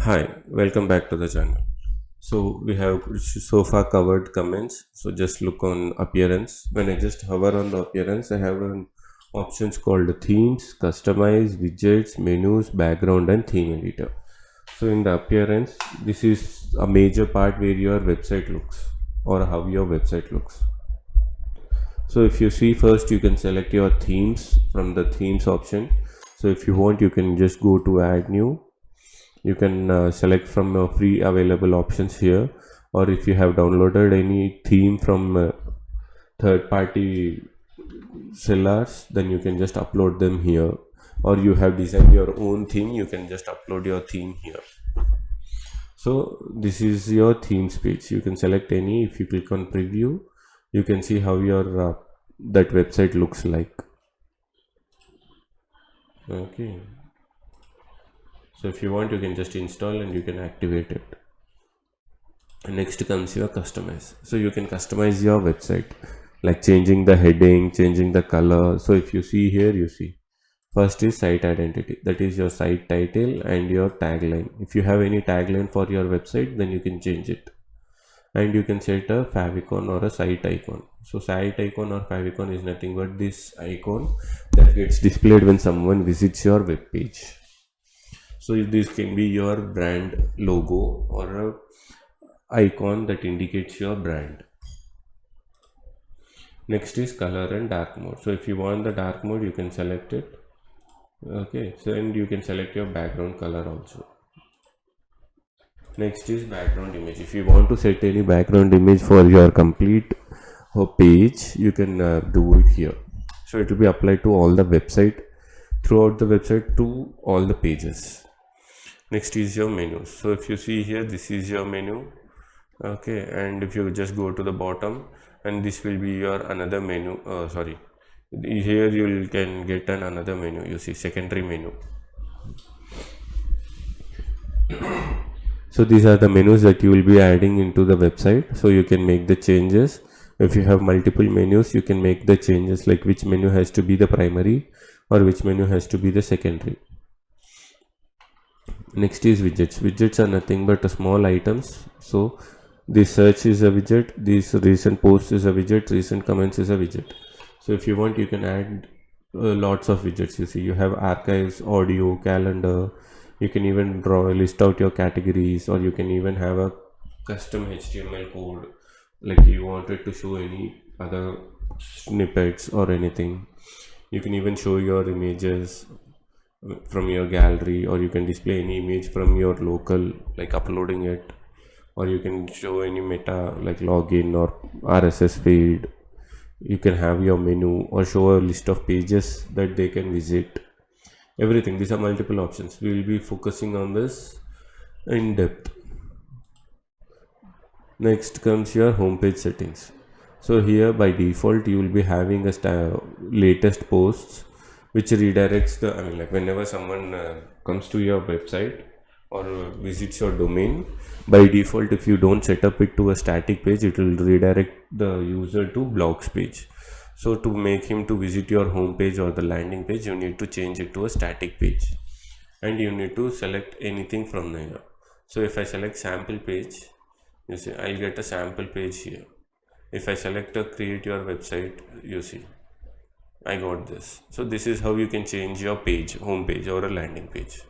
Hi, welcome back to the channel. So we have so far covered comments. So just look on appearance. When I just hover on the appearance, I have an options called themes, customize, widgets, menus, background, and theme editor. So in the appearance, this is a major part where your website looks or how your website looks. So if you see first, you can select your themes from the themes option. So if you want, you can just go to add new. You can select from free available options here, or if you have downloaded any theme from third party sellers, then you can just upload them here, or you have designed your own theme, you can just upload your theme here. So this is your themes page. You can select any. If you click on preview, you can see how your that website looks like. Okay, so if you want, you can just install and you can activate it. Next comes your customize. So you can customize your website, like changing the heading, changing the color. So if you see here, you see first is site identity, that is your site title and your tagline. If you have any tagline for your website, then you can change it, and you can set a favicon or a site icon. So site icon or favicon is nothing but this icon that gets displayed when someone visits your web page. So this can be your brand logo or a icon that indicates your brand. Next is color and dark mode. So if you want the dark mode, you can select it. Okay, so and you can select your background color also. Next is background image. If you want to set any background image for your complete page, you can do it here. So it will be applied to all the website, throughout the website, to all the pages. Next is your menu. So if you see here, this is your menu. Okay, and if you just go to the bottom, and this will be your another menu. Sorry, here you can get another menu. You see secondary menu. So these are the menus that you will be adding into the website. So you can make the changes. If you have multiple menus, you can make the changes, like which menu has to be the primary or which menu has to be the secondary. Next is widgets. Widgets are nothing but small items. So this search is a widget, this recent post is a widget, recent comments is a widget. So if you want, you can add lots of widgets. You see, you have archives, audio, calendar. You can even list out your categories, or you can even have a custom HTML code, like you wanted to show any other snippets or anything. You can even show your images from your gallery, or you can display any image from your local, like uploading it, or you can show any meta like login or RSS feed. You can have your menu or show a list of pages that they can visit. Everything, these are multiple options. We will be focusing on this in depth. Next comes your homepage settings. So here by default you will be having a latest posts, which redirects the, I mean, like whenever someone comes to your website or visits your domain, by default, if you don't set up it to a static page, it will redirect the user to blogs page. So to make him to visit your home page or the landing page, you need to change it to a static page, and you need to select anything from there. So if I select sample page, you see I'll get a sample page here. If I select a create your website, you see I got this. So this is how you can change your page, home page or a landing page.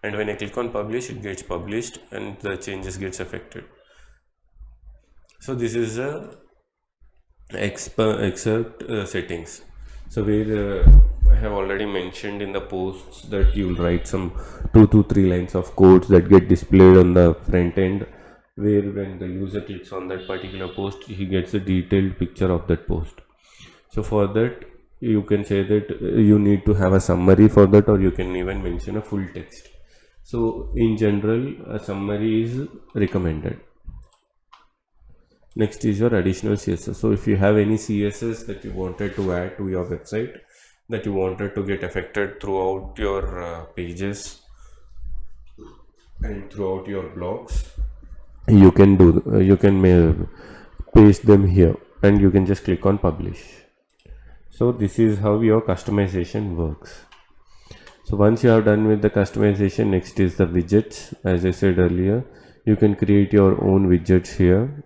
And when I click on publish, it gets published and the changes gets affected. So this is a excerpt settings. So where I have already mentioned in the posts that you will write some 2 to 3 lines of codes that get displayed on the front end, where when the user clicks on that particular post, he gets a detailed picture of that post. So for that, you can say that you need to have a summary for that, or you can even mention a full text. So in general, a summary is recommended. Next is your additional CSS. So if you have any CSS that you wanted to add to your website, that you wanted to get affected throughout your pages and throughout your blogs, you can do you can paste them here, and you can just click on publish. So this is how your customization works. So once you have done with the customization, next is the widgets. As I said earlier, you can create your own widgets here.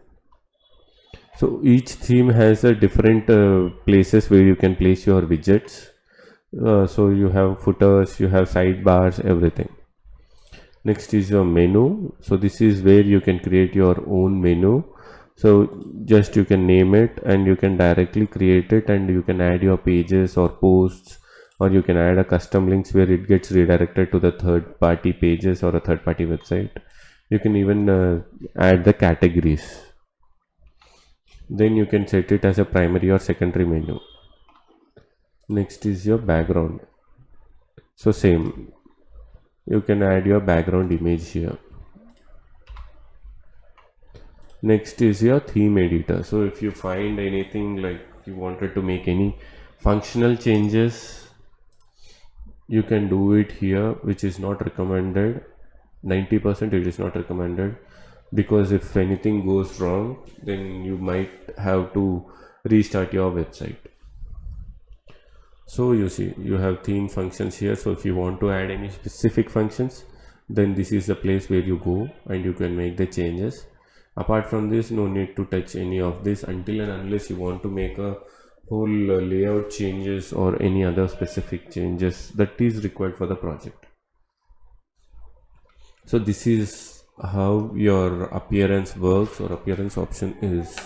So each theme has a different places where you can place your widgets. So you have footers, you have sidebars, everything. Next is your menu. So this is where you can create your own menu. So just you can name it and you can directly create it, and you can add your pages or posts, or you can add a custom links where it gets redirected to the third party pages or a third party website. You can even add the categories. Then you can set it as a primary or secondary menu. Next is your background. So same, you can add your background image here. Next is your theme editor. So if you find anything like you wanted to make any functional changes, you can do it here, which is not recommended. 90% it is not recommended, because if anything goes wrong, then you might have to restart your website. So you see, you have theme functions here. So if you want to add any specific functions, then this is the place where you go and you can make the changes. Apart from this, no need to touch any of this until and unless you want to make a whole layout changes or any other specific changes that is required for the project. So this is how your appearance works, or appearance option is.